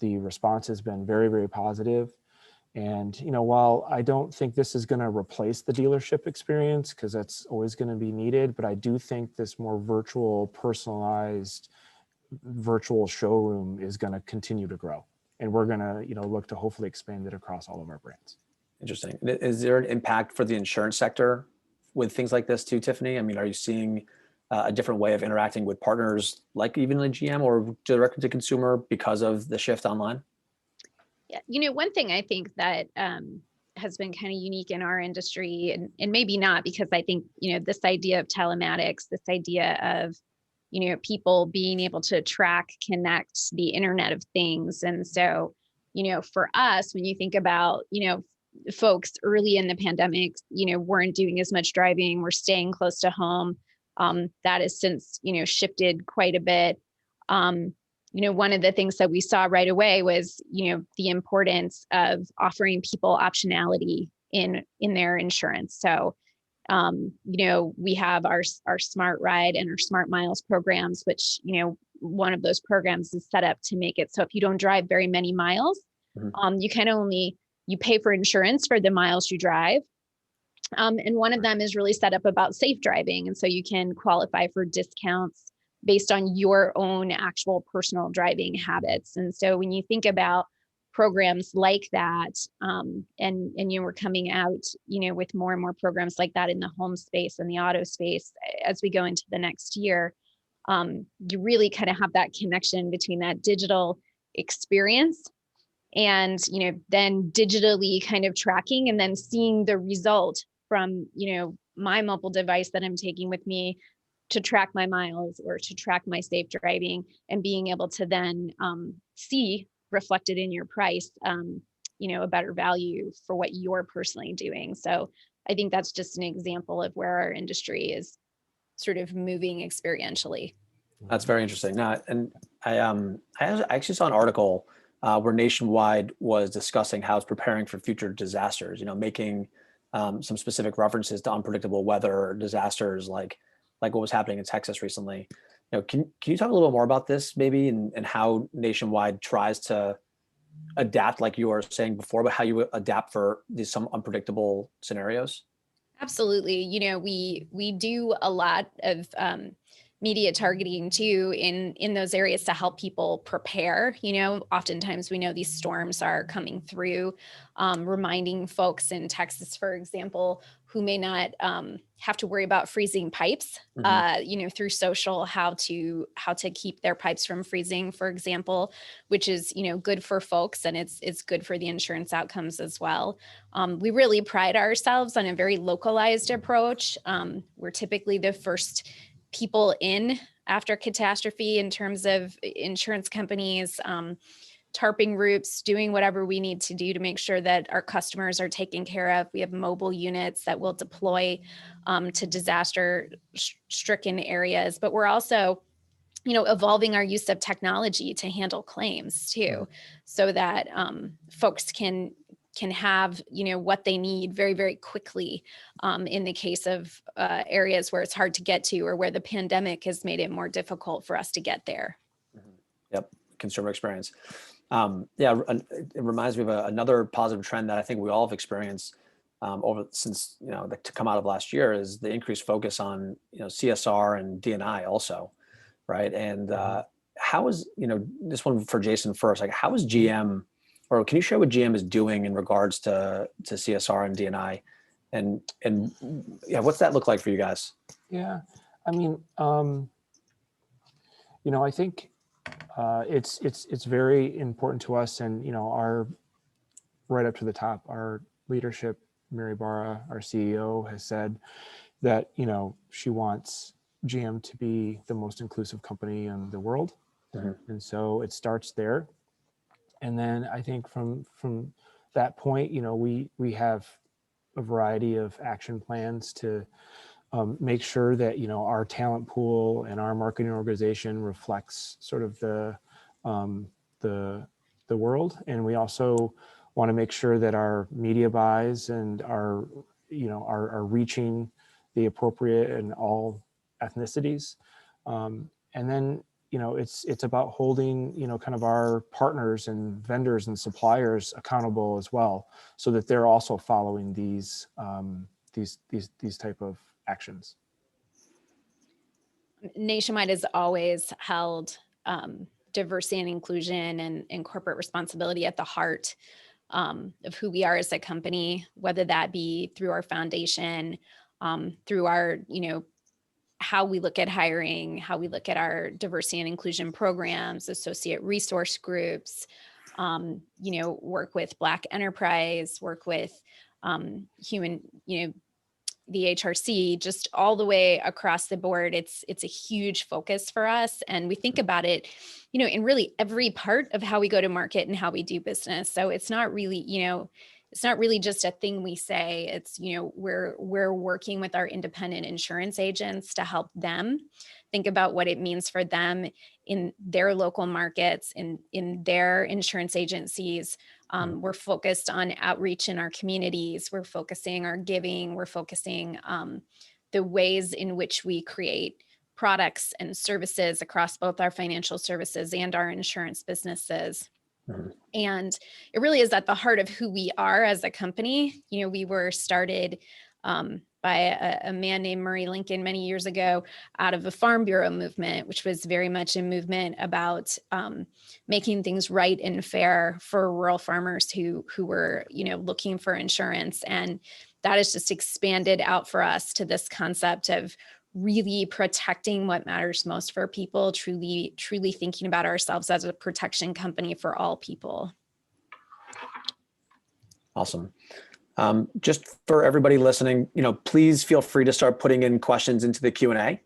Speaker 3: response has been very, very positive. And, while I don't think this is going to replace the dealership experience, because that's always going to be needed, but I do think this more virtual, personalized, virtual showroom is going to continue to grow. And we're going to, look to hopefully expand it across all of our brands.
Speaker 2: Interesting. Is there an impact for the insurance sector with things like this too, Tiffany? I mean, are you seeing a different way of interacting with partners, like even in GM or direct to consumer, because of the shift online?
Speaker 4: Yeah, one thing I think that has been kind of unique in our industry, and maybe not, because I think, this idea of telematics, this idea of, people being able to track, connect the Internet of Things. And so, for us, when you think about, folks early in the pandemic, weren't doing as much driving, we're staying close to home. That has since, shifted quite a bit. One of the things that we saw right away was, the importance of offering people optionality in their insurance. So, we have our Smart Ride and our Smart Miles programs, which, one of those programs is set up to make it so if you don't drive very many miles, you pay for insurance for the miles you drive. And one of them is really set up about safe driving. And so you can qualify for discounts based on your own actual personal driving habits. And so when you think about programs like that, and we're coming out, with more and more programs like that in the home space and the auto space as we go into the next year, you really kind of have that connection between that digital experience and, then digitally kind of tracking and then seeing the result from, my mobile device that I'm taking with me to track my miles or to track my safe driving, and being able to then see reflected in your price, a better value for what you're personally doing. So I think that's just an example of where our industry is sort of moving experientially.
Speaker 2: That's very interesting. Now, and I actually saw an article where Nationwide was discussing how it's preparing for future disasters, making some specific references to unpredictable weather disasters like what was happening in Texas recently. Can you talk a little bit more about this maybe, and how Nationwide tries to adapt, like you were saying before, but how you adapt for some unpredictable scenarios?
Speaker 4: Absolutely. We do a lot of media targeting too in those areas to help people prepare. Oftentimes we know these storms are coming through, reminding folks in Texas, for example, who may not have to worry about freezing pipes, through social, how to keep their pipes from freezing, for example, which is, good for folks, and it's good for the insurance outcomes as well. We really pride ourselves on a very localized approach. We're typically the first people in after catastrophe in terms of insurance companies, tarping routes, doing whatever we need to do to make sure that our customers are taken care of. We have mobile units that will deploy to disaster-stricken areas, but we're also, evolving our use of technology to handle claims too, so that folks can have, what they need very, very quickly in the case of areas where it's hard to get to, or where the pandemic has made it more difficult for us to get there.
Speaker 2: Yep, consumer experience. It reminds me of another positive trend that I think we all have experienced since, to come out of last year, is the increased focus on, CSR and D&I also, right? And how is, this one for Jason first, like how is GM, or can you share what GM is doing in regards to CSR and D&I, and what's that look like for you guys?
Speaker 3: Yeah, I mean, I think it's very important to us, and our right up to the top, our leadership, Mary Barra, our CEO, has said that she wants GM to be the most inclusive company in the world, and so it starts there. And then I think from that point, we have a variety of action plans to make sure that our talent pool and our marketing organization reflects sort of the world, and we also want to make sure that our media buys and are reaching the appropriate and all ethnicities, and then it's about holding kind of our partners and vendors and suppliers accountable as well, so that they're also following these type of actions.
Speaker 4: Nationwide has always held diversity and inclusion and corporate responsibility at the heart of who we are as a company, whether that be through our foundation, through our, how we look at hiring, how we look at our diversity and inclusion programs, associate resource groups, work with Black enterprise, work with human, the HRC, just all the way across the board. It's a huge focus for us. And we think about it, in really every part of how we go to market and how we do business. So it's not really, it's not really just a thing we say. It's, we're working with our independent insurance agents to help them think about what it means for them in their local markets, in their insurance agencies. We're focused on outreach in our communities. We're focusing our giving. We're focusing the ways in which we create products and services across both our financial services and our insurance businesses. And it really is at the heart of who we are as a company. We were started by a man named Murray Lincoln many years ago out of a Farm Bureau movement, which was very much a movement about making things right and fair for rural farmers who were, looking for insurance. And that has just expanded out for us to this concept of really protecting what matters most for people, truly thinking about ourselves as a protection company for all people. Awesome.
Speaker 2: Just for everybody listening, please feel free to start putting in questions into the Q&A,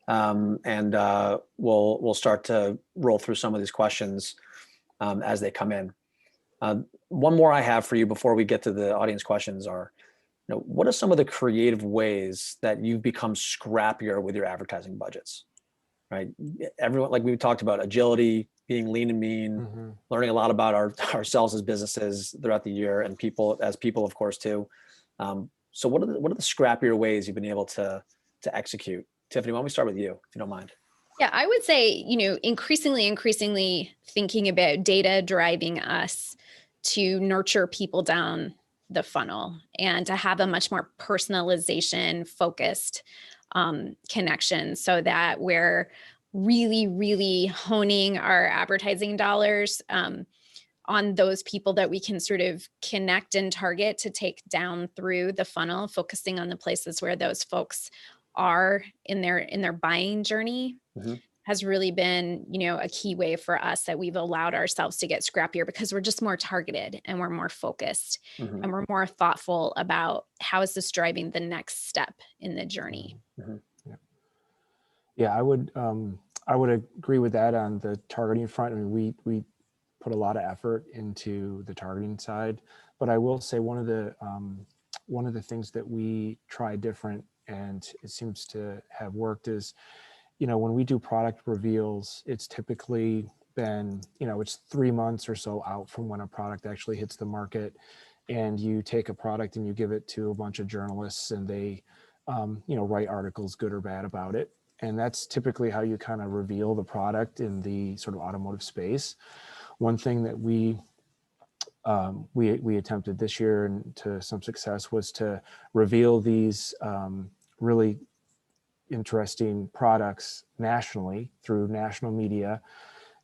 Speaker 2: and we'll start to roll through some of these questions as they come in. One more I have for you before we get to the audience questions are, what are some of the creative ways that you've become scrappier with your advertising budgets, right? Everyone, like we talked about, agility, being lean and mean, learning a lot about ourselves as businesses throughout the year, and people, of course, too. So what are the scrappier ways you've been able to execute? Tiffany, why don't we start with you, if you don't mind?
Speaker 4: Yeah, I would say, increasingly thinking about data driving us to nurture people down the funnel and to have a much more personalization focused connection, so that we're really, really honing our advertising dollars on those people that we can sort of connect and target to take down through the funnel, focusing on the places where those folks are in their buying journey.
Speaker 2: Mm-hmm.
Speaker 4: Has really been, a key way for us that we've allowed ourselves to get scrappier, because we're just more targeted and we're more focused,
Speaker 2: Mm-hmm.
Speaker 4: and we're more thoughtful about how is this driving the next step in the journey.
Speaker 2: Mm-hmm.
Speaker 3: Yeah, I would agree with that on the targeting front. I mean, we put a lot of effort into the targeting side, but I will say one of the things that we try different, and it seems to have worked, is, when we do product reveals, it's typically been, it's 3 months or so out from when a product actually hits the market, and you take a product and you give it to a bunch of journalists, and they, write articles, good or bad, about it. And that's typically how you kind of reveal the product in the sort of automotive space. One thing that we attempted this year, and to some success, was to reveal these really interesting products nationally through national media,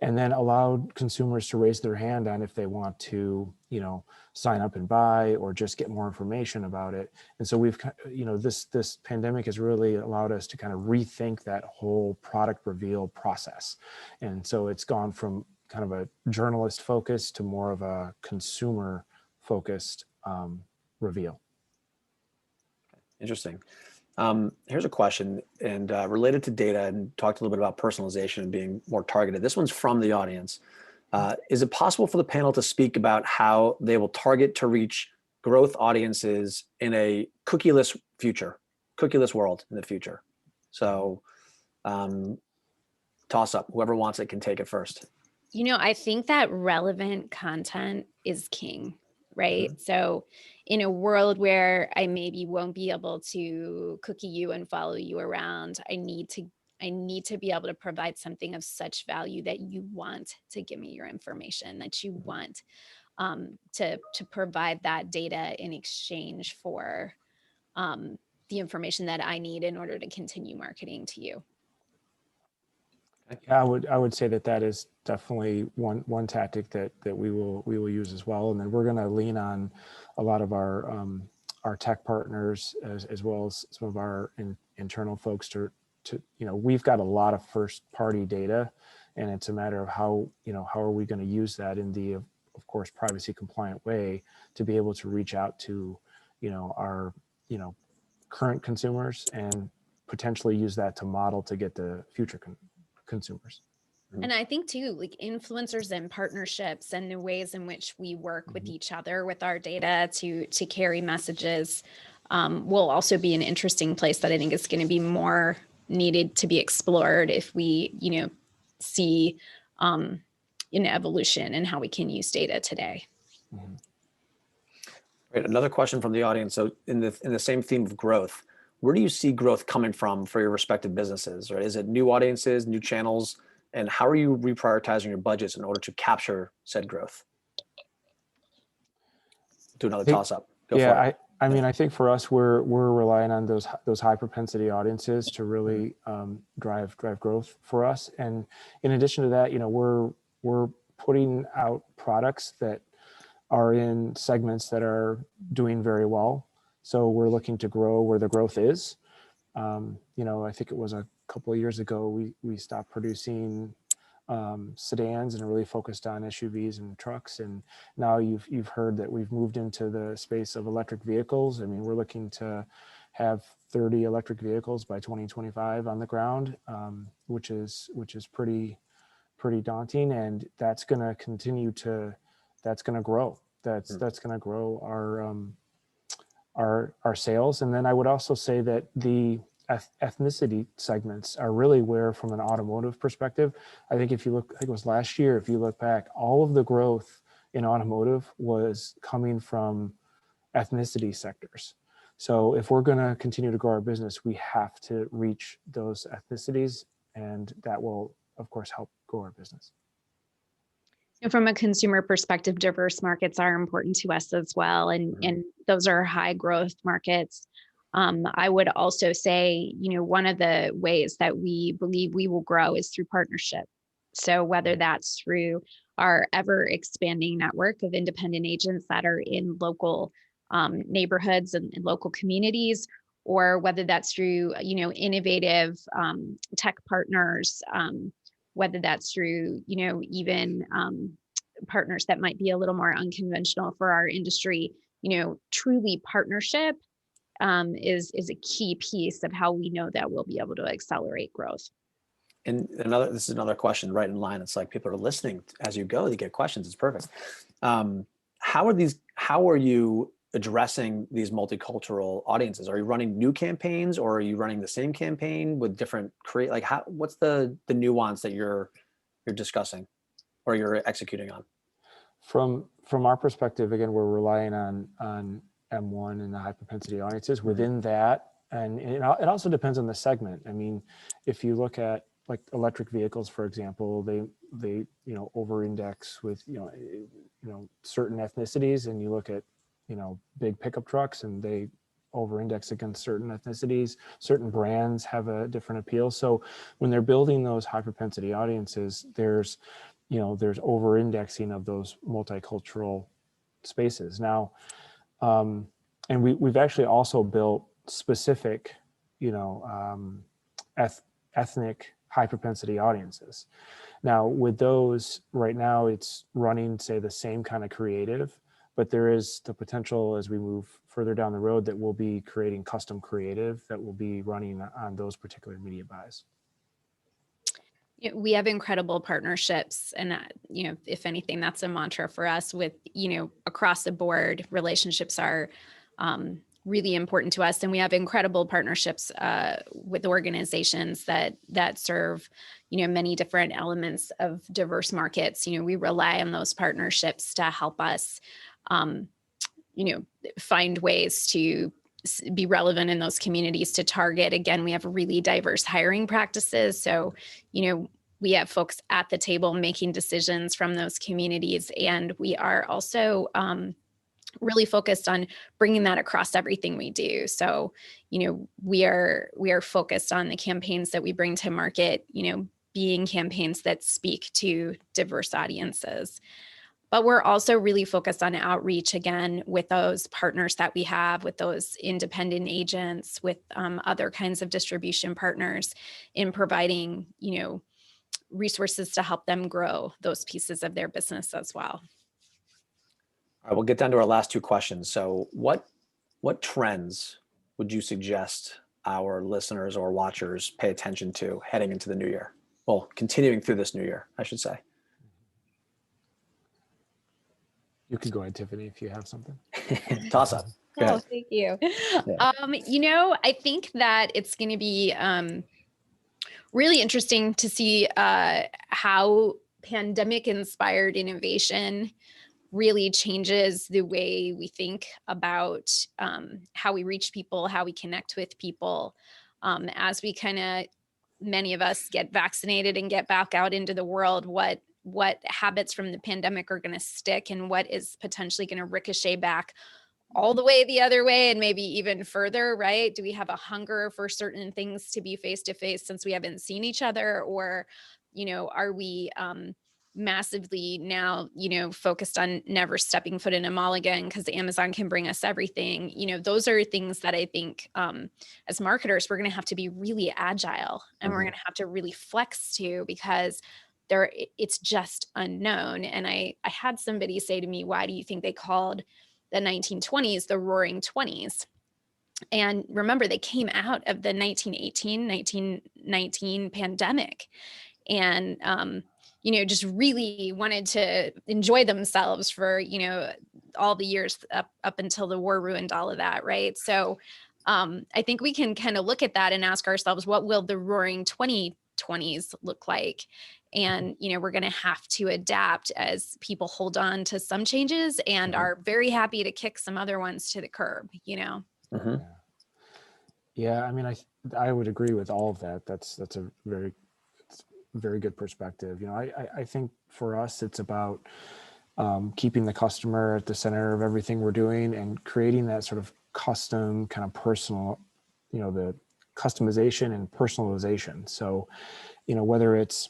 Speaker 3: and then allowed consumers to raise their hand on if they want to, sign up and buy, or just get more information about it. And so we've, this pandemic has really allowed us to kind of rethink that whole product reveal process. And so it's gone from kind of a journalist focus to more of a consumer focused reveal.
Speaker 2: Interesting. Here's a question, and related to data, and talked a little bit about personalization and being more targeted. This one's from the audience. Is it possible for the panel to speak about how they will target to reach growth audiences in a cookieless world in the future? So toss up, whoever wants it can take it first.
Speaker 4: I think that relevant content is king, right?
Speaker 2: Mm-hmm.
Speaker 4: So in a world where I maybe won't be able to cookie you and follow you around, I need to be able to provide something of such value that you want to give me your information, that you want to provide that data in exchange for the information that I need in order to continue marketing to you.
Speaker 3: Yeah, I would say that is definitely one tactic that we will use as well. And then we're going to lean on a lot of our tech partners, as well as some of our internal folks to we've got a lot of first party data, and it's a matter of how are we going to use that in the, of course, privacy compliant way to be able to reach out to our current consumers, and potentially use that to model to get the future consumers.
Speaker 4: And I think too, like influencers and partnerships and the ways in which we work with each other with our data to carry messages will also be an interesting place that I think is going to be more needed to be explored if we, see an evolution in how we can use data today.
Speaker 3: Mm-hmm.
Speaker 2: Great. Another question from the audience. So in the same theme of growth, where do you see growth coming from for your respective businesses? Or is it new audiences, new channels? And how are you reprioritizing your budgets in order to capture said growth? Do another toss up. Go for it.
Speaker 3: I mean, I think for us, we're relying on those high propensity audiences to really drive growth for us. And in addition to that, we're putting out products that are in segments that are doing very well. So we're looking to grow where the growth is. I think it was a couple of years ago, we stopped producing sedans and really focused on SUVs and trucks. And now you've heard that we've moved into the space of electric vehicles. I mean, we're looking to have 30 electric vehicles by 2025 on the ground, which is pretty daunting. And that's going to continue that's going to grow. That's going to grow our sales. And then I would also say that the ethnicity segments are really where, from an automotive perspective, I think if you look, I think it was last year, if you look back, all of the growth in automotive was coming from ethnicity sectors. So if we're going to continue to grow our business, we have to reach those ethnicities, and that will, of course, help grow our business.
Speaker 4: From a consumer perspective, diverse markets are important to us as well. And those are high growth markets. I would also say, one of the ways that we believe we will grow is through partnership. So whether that's through our ever expanding network of independent agents that are in local neighborhoods and local communities, or whether that's through, innovative tech partners, whether that's through, even partners that might be a little more unconventional for our industry, truly partnership is a key piece of how we know that we'll be able to accelerate growth.
Speaker 2: And this is another question right in line. It's like people are listening as you go, they get questions. It's perfect. How are you addressing these multicultural audiences? Are you running new campaigns, or are you running the same campaign with different what's the nuance that you're discussing or you're executing on?
Speaker 3: From our perspective, again, we're relying on M1 and the high propensity audiences within that. And it also depends on the segment. I mean, if you look at like electric vehicles, for example, they over-index with certain ethnicities, and you look at big pickup trucks and they over-index against certain ethnicities. Certain brands have a different appeal. So when they're building those high propensity audiences, there's over-indexing of those multicultural spaces. Now, and we've actually also built specific, ethnic high propensity audiences. Now with those right now, it's running, say, the same kind of creative, but there is the potential as we move further down the road that we'll be creating custom creative that will be running on those particular media buys.
Speaker 4: We have incredible partnerships, and if anything, that's a mantra for us. With across the board, relationships are really important to us, and we have incredible partnerships with organizations that serve many different elements of diverse markets. We rely on those partnerships to help us find ways to be relevant in those communities to target. Again, we have really diverse hiring practices. So, we have folks at the table making decisions from those communities. And we are also really focused on bringing that across everything we do. So, we are focused on the campaigns that we bring to market, being campaigns that speak to diverse audiences. But we're also really focused on outreach, again, with those partners that we have, with those independent agents, with other kinds of distribution partners, in providing, resources to help them grow those pieces of their business as well.
Speaker 2: All right, we'll get down to our last two questions. So what trends would you suggest our listeners or watchers pay attention to heading into the new year? Well, continuing through this new year, I should say.
Speaker 3: You could go ahead, Tiffany, if you have something.
Speaker 2: Toss up.
Speaker 4: Oh, thank you.
Speaker 2: Yeah.
Speaker 4: I think that it's going to be really interesting to see how pandemic-inspired innovation really changes the way we think about how we reach people, how we connect with people, as we many of us get vaccinated and get back out into the world. What habits from the pandemic are going to stick, and what is potentially going to ricochet back all the way the other way, and maybe even further, right? Do we have a hunger for certain things to be face to face since we haven't seen each other? Or, are we massively now, focused on never stepping foot in a mall again because Amazon can bring us everything? Those are things that I think as marketers, we're going to have to be really agile, and we're going to have to really flex to, because it's just unknown. And I had somebody say to me, why do you think they called the 1920s the Roaring 20s? And remember, they came out of the 1919 pandemic, and just really wanted to enjoy themselves for all the years up until the war ruined all of that, right? So I think we can kind of look at that and ask ourselves, what will the Roaring 2020s look like? And, we're going to have to adapt as people hold on to some changes and are very happy to kick some other ones to the curb,
Speaker 2: Mm-hmm.
Speaker 3: Yeah, I mean, I would agree with all of that. That's a very good perspective. I think for us, it's about keeping the customer at the center of everything we're doing and creating that sort of custom kind of personal, the customization and personalization. So, whether it's,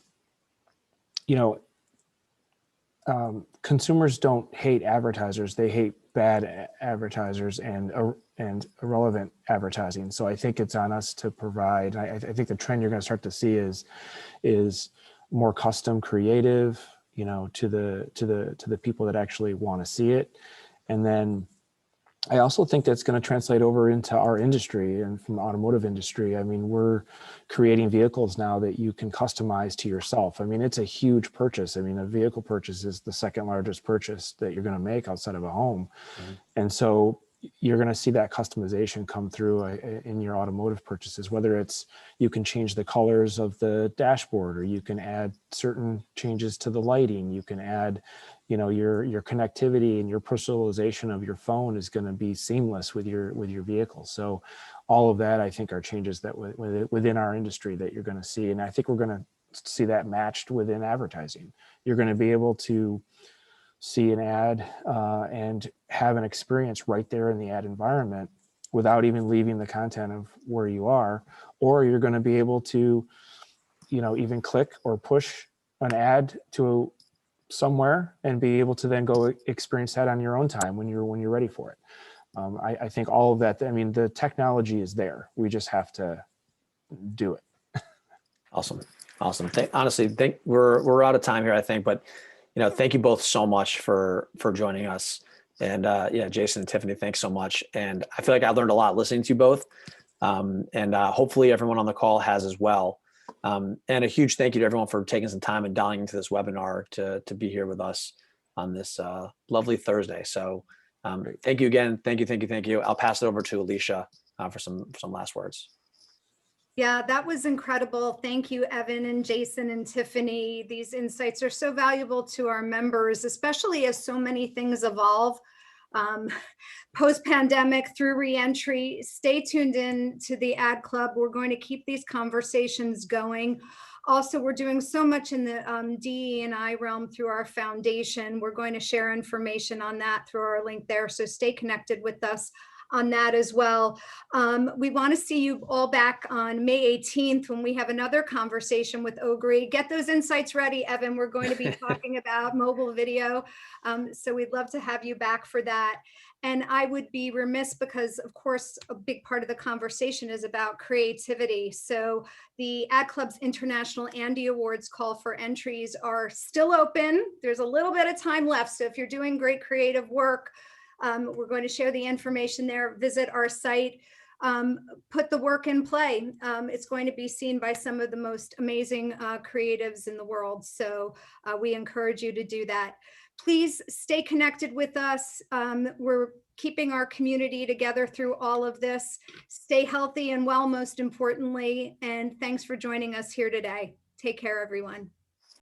Speaker 3: consumers don't hate advertisers, they hate bad advertisers and irrelevant advertising. So I think it's on us to provide, I think the trend you're going to start to see is more custom creative, to the people that actually want to see it. And then I also think that's going to translate over into our industry and from the automotive industry. I mean, we're creating vehicles now that you can customize to yourself. I mean, it's a huge purchase. I mean, a vehicle purchase is the second largest purchase that you're going to make outside of a home. Mm-hmm. And so you're going to see that customization come through in your automotive purchases, whether it's you can change the colors of the dashboard, or you can add certain changes to the lighting. You can add, your connectivity and your personalization of your phone is going to be seamless with your vehicle. So all of that, I think, are changes that within our industry that you're going to see. And I think we're going to see that matched within advertising. You're going to be able to see an ad and have an experience right there in the ad environment without even leaving the content of where you are, or you're going to be able to, even click or push an ad to somewhere and be able to then go experience that on your own time when you're ready for it. I think all of that, I mean, the technology is there. We just have to do it.
Speaker 2: Awesome. Honestly, we're out of time here, I think, but thank you both so much for joining us. And Jason and Tiffany, thanks so much. And I feel like I learned a lot listening to you both. And hopefully everyone on the call has as well. And a huge thank you to everyone for taking some time and dialing into this webinar to be here with us on this lovely Thursday. So thank you again. Thank you. I'll pass it over to Alicia for some last words.
Speaker 1: Yeah, that was incredible. Thank you, Evan and Jason and Tiffany. These insights are so valuable to our members, especially as so many things evolve post-pandemic through reentry. Stay tuned in to the Ad Club. We're going to keep these conversations going. Also, we're doing so much in the DE&I realm through our foundation. We're going to share information on that through our link there. So stay connected with us on that as well. We want to see you all back on May 18th when we have another conversation with Oguri. Get those insights ready, Evan. We're going to be talking about mobile video. So we'd love to have you back for that. And I would be remiss because, of course, a big part of the conversation is about creativity. So the Ad Club's International Andy Awards call for entries are still open. There's a little bit of time left. So if you're doing great creative work, we're going to share the information there. Visit our site, put the work in play. It's going to be seen by some of the most amazing creatives in the world. So we encourage you to do that. Please stay connected with us. We're keeping our community together through all of this. Stay healthy and well, most importantly. And thanks for joining us here today. Take care, everyone.